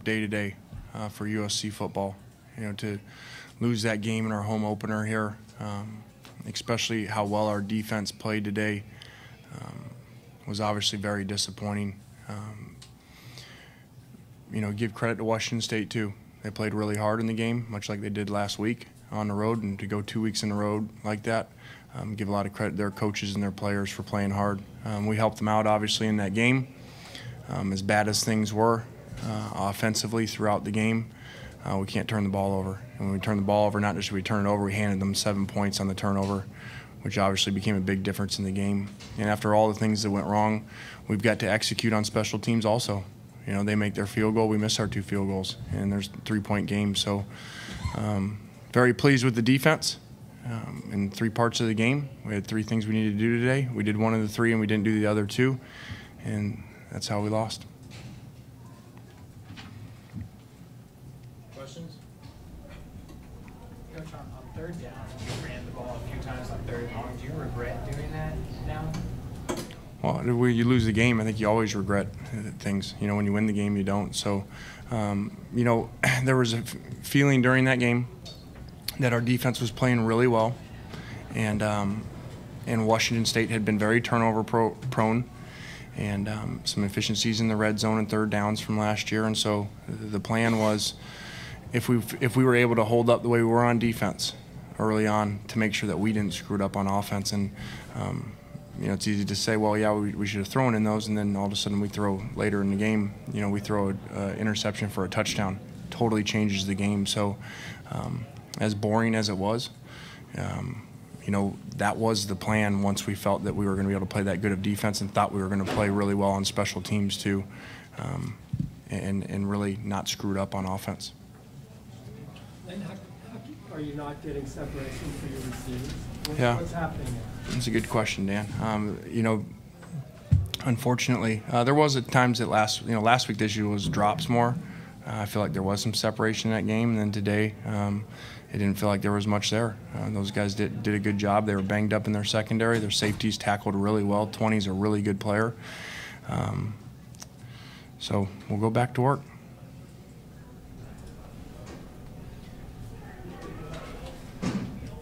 day to day for USC football. You know, to lose that game in our home opener here, especially how well our defense played today, was obviously very disappointing. You know, give credit to Washington State too. They played really hard in the game, much like they did last week on the road, and to go 2 weeks in a row like that, give a lot of credit to their coaches and their players for playing hard. We helped them out obviously in that game. As bad as things were offensively throughout the game, we can't turn the ball over. And when we turn the ball over, not just did we turn it over, we handed them 7 points on the turnover, which obviously became a big difference in the game. And after all the things that went wrong, we've got to execute on special teams also. You know, they make their field goal, we miss our 2 field goals, and there's 3-point games. So very pleased with the defense in 3 parts of the game. We had 3 things we needed to do today. We did 1 of the 3, and we didn't do the other 2, and that's how we lost. Questions? Coach, on third down, you ran the ball a few times on third and long. Do you regret doing that now? Well, when you lose the game, I think you always regret things. You know, when you win the game, you don't. So, you know, there was a feeling during that game that our defense was playing really well, and Washington State had been very turnover prone, and some efficiencies in the red zone and third downs from last year. And so the plan was, if we were able to hold up the way we were on defense early on, to make sure that we didn't screw it up on offense. And you know, it's easy to say, well, yeah, we should have thrown in those, and then all of a sudden we throw later in the game, you know, we throw an interception for a touchdown. Totally changes the game. So as boring as it was, you know, that was the plan once we felt that we were going to be able to play that good of defense, and thought we were going to play really well on special teams too, and really not screwed up on offense. And how are you not getting separation for your receivers? What's happening there? That's a good question, Dan. You know, unfortunately, there was at times that last week the issue was drops more. I feel like there was some separation in that game, and then today it didn't feel like there was much there. Those guys did a good job. They were banged up in their secondary. Their safeties tackled really well. 20's a really good player. So we'll go back to work.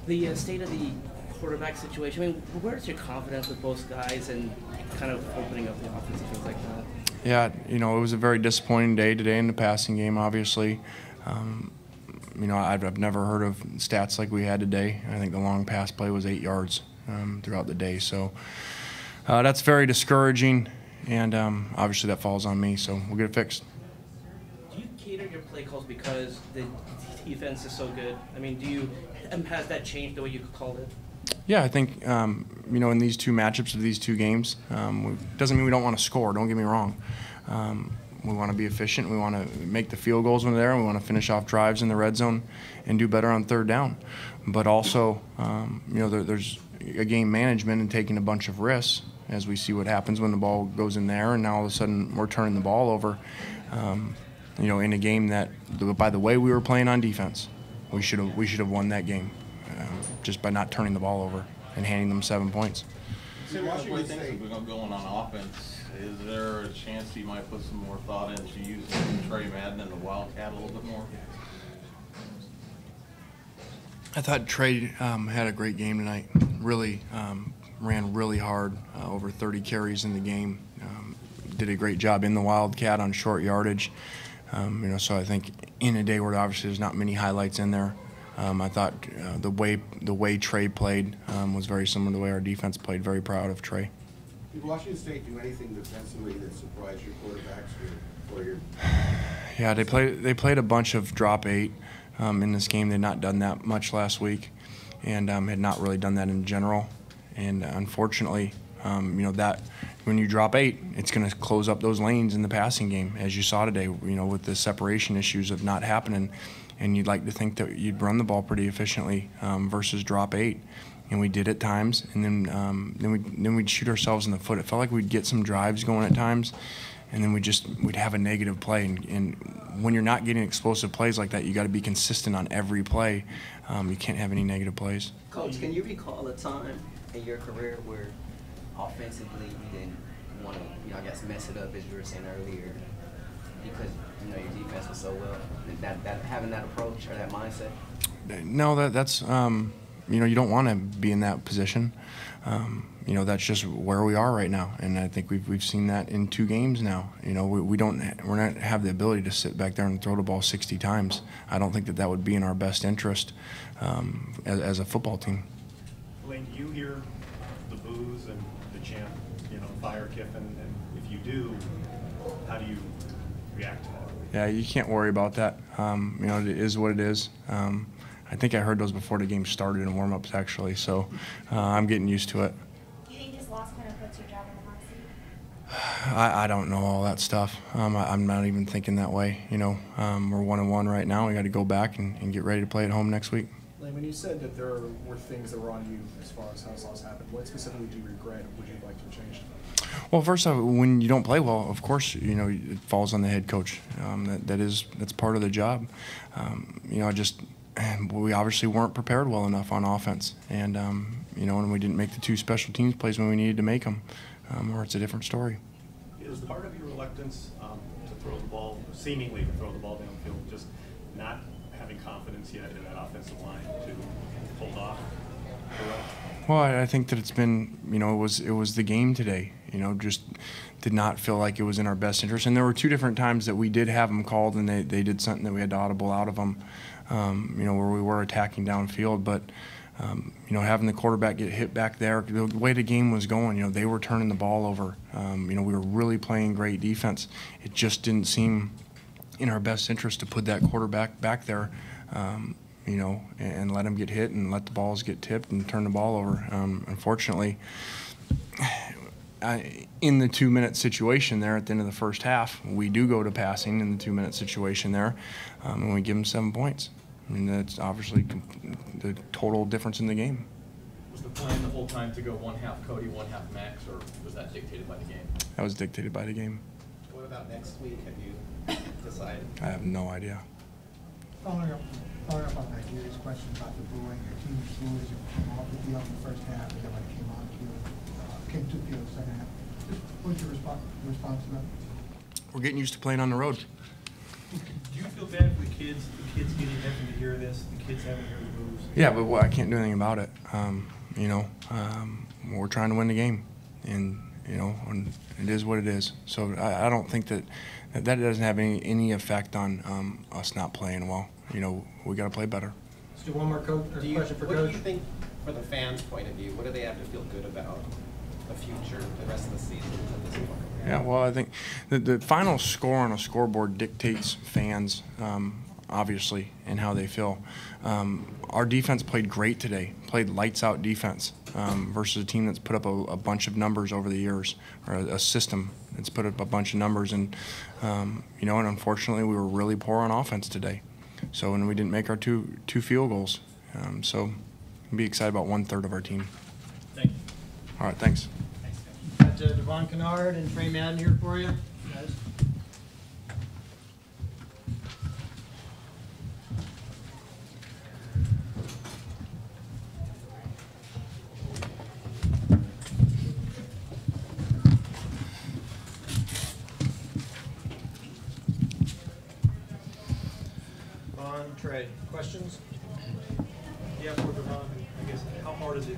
The state of the quarterback situation, I mean, where's your confidence with both guys and kind of opening up the offense and things like that? Yeah, you know, it was a very disappointing day today in the passing game, obviously. You know, I've never heard of stats like we had today. I think the long pass play was 8 yards throughout the day. So that's very discouraging, and obviously that falls on me, so we'll get it fixed. Do you cater your play calls because the defense is so good? I mean, has that changed the way you called it? Yeah, I think, you know, in these 2 matchups of these 2 games, doesn't mean we don't want to score, don't get me wrong. We want to be efficient. We want to make the field goals when they're there. We want to finish off drives in the red zone and do better on third down. But also, you know, there's a game management and taking a bunch of risks, as we see what happens when the ball goes in there, and now all of a sudden we're turning the ball over, you know, in a game that, by the way we were playing on defense, we should have won that game just by not turning the ball over and handing them 7 points. So what do you think is going on offense? Is there a chance you might put some more thought into using Trey Madden and the Wildcat a little bit more? I thought Trey had a great game tonight. Really ran really hard, over 30 carries in the game. Did a great job in the Wildcat on short yardage. You know, so I think in a day where obviously there's not many highlights in there, I thought the way Trey played was very similar to the way our defense played. Very proud of Trey. Did Washington State do anything defensively that surprised your quarterbacks or your? Yeah, they played a bunch of drop 8 in this game. They'd not done that much last week, and had not really done that in general. And unfortunately, you know, that when you drop 8, it's going to close up those lanes in the passing game, as you saw today. You know, with the separation issues of not happening, and you'd like to think that you'd run the ball pretty efficiently versus drop 8. And we did at times, and then we'd shoot ourselves in the foot. It felt like we'd get some drives going at times, and then we'd have a negative play. And when you're not getting explosive plays like that, you got to be consistent on every play. You can't have any negative plays. Coach, can you recall a time in your career where offensively you didn't want to, I guess, mess it up, as you were saying earlier, because your defense defensing so well. That having that approach or that mindset. No, that's you know, you don't want to be in that position. You know, that's just where we are right now, and I think we've seen that in 2 games now. You know, we're not have the ability to sit back there and throw the ball 60 times. I don't think that would be in our best interest as a football team. Lane, do you hear the boos and the chant, you know, fire Kiffin, and if you do, how do you react to that? Yeah, you can't worry about that. You know, it is what it is. I think I heard those before the game started in warm-ups, actually, so I'm getting used to it. Do you think this loss kind of puts your job in the hot seat? I don't know all that stuff. I'm not even thinking that way. You know, we're 1-1 right now. We got to go back and get ready to play at home next week. Lane, when you said that there were things that were on you as far as how this loss happened, what specifically do you regret, or would you like to have changed? Well, first off, when you don't play well, of course, you know, it falls on the head coach. That's part of the job. You know, we obviously weren't prepared well enough on offense, and you know, and we didn't make the 2 special teams plays when we needed to make them, or it's a different story. Is part of your reluctance to throw the ball, seemingly to throw the ball downfield, just not having confidence yet in that offensive line to hold off? Well, I think that it's been, you know, it was the game today. You know, just did not feel like it was in our best interest. And there were 2 different times that we did have them called, and they did something that we had to audible out of them. You know, where we were attacking downfield, but you know, having the quarterback get hit back there, the way the game was going, you know, they were turning the ball over. You know, we were really playing great defense. It just didn't seem in our best interest to put that quarterback back there, you know, and let him get hit and let the balls get tipped and turn the ball over. Unfortunately, in the 2-minute situation there at the end of the first half, we do go to passing in the 2-minute situation there, and we give them 7 points. I mean, that's obviously the total difference in the game. Was the plan the whole time to go 1 half Cody, 1 half Max, or was that dictated by the game? That was dictated by the game. What about next week? Have you decided? I have no idea. Following up on Nigeria's question about the booing, your team's boos came off the field in the first half, and then when it came on the field, came to the field in the second half. What's your response to that? We're getting used to playing on the road. Do you feel bad for the kids getting having to hear this, the kids having to hear the boos? Yeah, but I can't do anything about it. You know, we're trying to win the game, and you know, and it is what it is. So I don't think that doesn't have any effect on us not playing well. You know, we got to play better. Let's do one more question for Coach. What do you think, for the fans' point of view, what do they have to feel good about the future, the rest of the season at this point? Yeah, well, I think the final score on a scoreboard dictates fans, obviously, and how they feel. Our defense played great today, played lights-out defense versus a team that's put up a bunch of numbers over the years, or a system that's put up a bunch of numbers. And, you know, and unfortunately we were really poor on offense today. So, and we didn't make our two field goals. So I'll be excited about 1/3 of our team. Thank you. All right, thanks. Got Devon Kennard and Trey Madden here for you, guys. Devon, Trey, questions? Yeah, for Devon, I guess, how hard is it,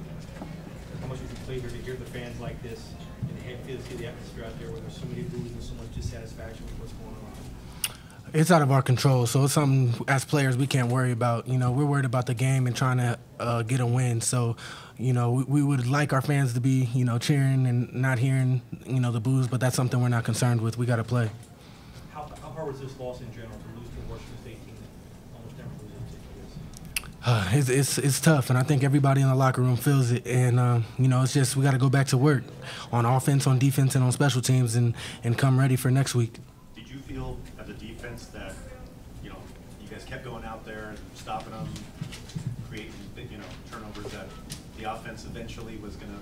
how much have you played here to hear the fans like this and see the atmosphere out there where there's so many boos and so much dissatisfaction with what's going on? It's out of our control, so it's something as players we can't worry about. You know, we're worried about the game and trying to get a win. So, you know, we would like our fans to be, you know, cheering and not hearing, you know, the boos, but that's something we're not concerned with. We got to play. How hard was this loss in general to lose to a Washington State team that almost never loses to this? It's tough, and I think everybody in the locker room feels it. And, you know, it's just we got to go back to work on offense, on defense, and on special teams and come ready for next week. Did you feel as a defense that, you know, you guys kept going out there and stopping them, creating, you know, turnovers, that the offense eventually was going to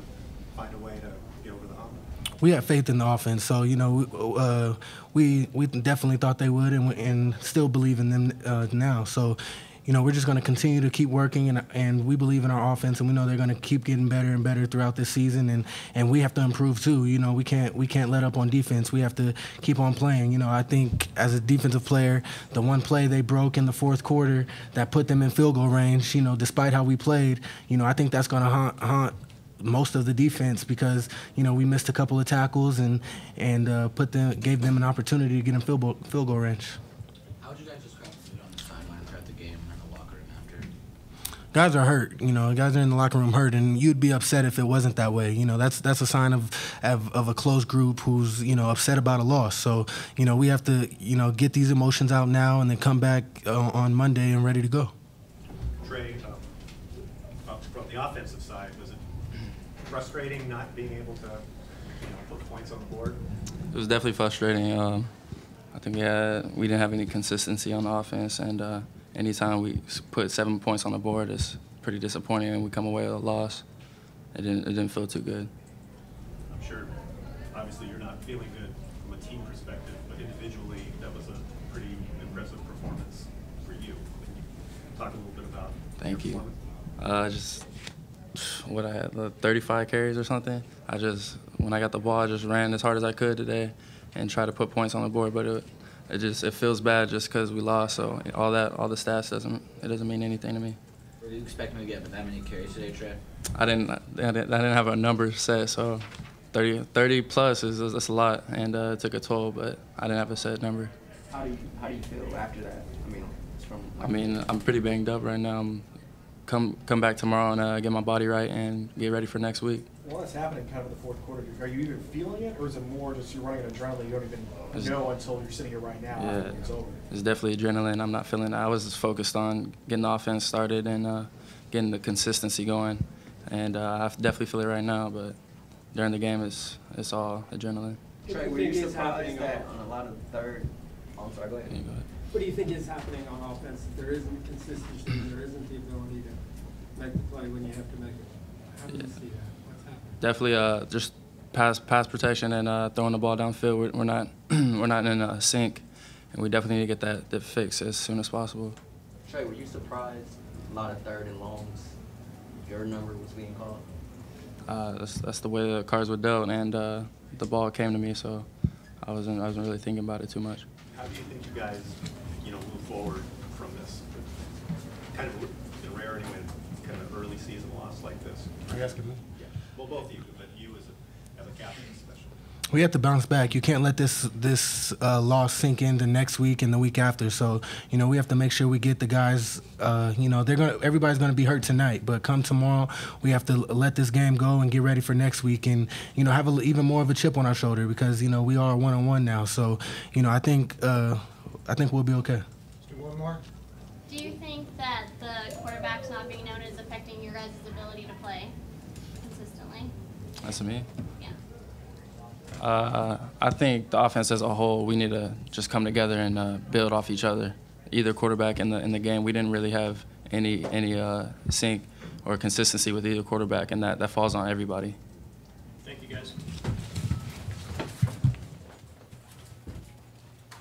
find a way to get over the hump? We have faith in the offense, so, you know, we definitely thought they would and still believe in them now. So, we're just going to continue to keep working, and we believe in our offense, and we know they're going to keep getting better and better throughout this season, and we have to improve too. We can't let up on defense. We have to keep on playing. I think as a defensive player, the one play they broke in the fourth quarter that put them in field goal range, despite how we played, I think that's going to haunt most of the defense because we missed a couple of tackles and gave them an opportunity to get in field goal range. How would you guys describe the mood on the sideline throughout the game and in the locker room after? Guys are hurt. Guys are in the locker room hurt, and you'd be upset if it wasn't that way. That's a sign of a close group who's upset about a loss. So we have to get these emotions out now and then come back on Monday and ready to go. Trey, from the offensive side, was it frustrating not being able to put points on the board? It was definitely frustrating. I think we didn't have any consistency on the offense, and anytime we put 7 points on the board, it's pretty disappointing, and we come away with a loss. It didn't feel too good. I'm sure, obviously, you're not feeling good from a team perspective, but individually, that was a pretty impressive performance for you. Can you talk a little bit about Thank your you. performance? Just what I had, 35 carries or something. When I got the ball, I just ran as hard as I could today and tried to put points on the board, but it feels bad just because we lost. So all the stats doesn't mean anything to me. Were you expecting to get that many carries today, Trey? I didn't have a number set, so 30 plus that's a lot, and it took a toll, but I didn't have a set number. How do you feel after that? I'm pretty banged up right now. Come back tomorrow and get my body right and get ready for next week. While that's happening kind of in the fourth quarter, are you even feeling it, or is it more just you're running an adrenaline you don't even know until you're sitting here right now after it's over? It's definitely adrenaline. I'm not feeling it. I was just focused on getting the offense started and getting the consistency going. And I definitely feel it right now, but during the game, it's all adrenaline. Trey, were you surprised that on a lot of third? Oh, I'm sorry, go ahead. Yeah, go ahead. What do you think is happening on offense? If there isn't consistency, there isn't the ability to make the play when you have to make it. How do you see that? What's happening? Definitely just pass protection and throwing the ball downfield. We're not we're not in a sync, and we definitely need to get that fixed as soon as possible. Trey, were you surprised a lot of third and longs? Your number was being called. That's the way the cards were dealt, and the ball came to me, so I wasn't really thinking about it too much. How do you think you guys, move forward from this? Kind of rare anyway, kind of early season loss like this. Are you asking me? Yeah. Well, both of you, but you as a captain especially. We have to bounce back. You can't let this loss sink into next week and the week after. So, we have to make sure we get the guys. Everybody's gonna be hurt tonight, but come tomorrow, we have to let this game go and get ready for next week, and have even more of a chip on our shoulder because we are 1-on-1 now. So, I think we'll be okay. Let's do one more. Do you think that the quarterback's not being known is affecting your guys' ability to play consistently? That's me. Yeah. I think the offense as a whole, we need to just come together and build off each other. Either quarterback in the game, we didn't really have any sync or consistency with either quarterback, and that falls on everybody. Thank you, guys.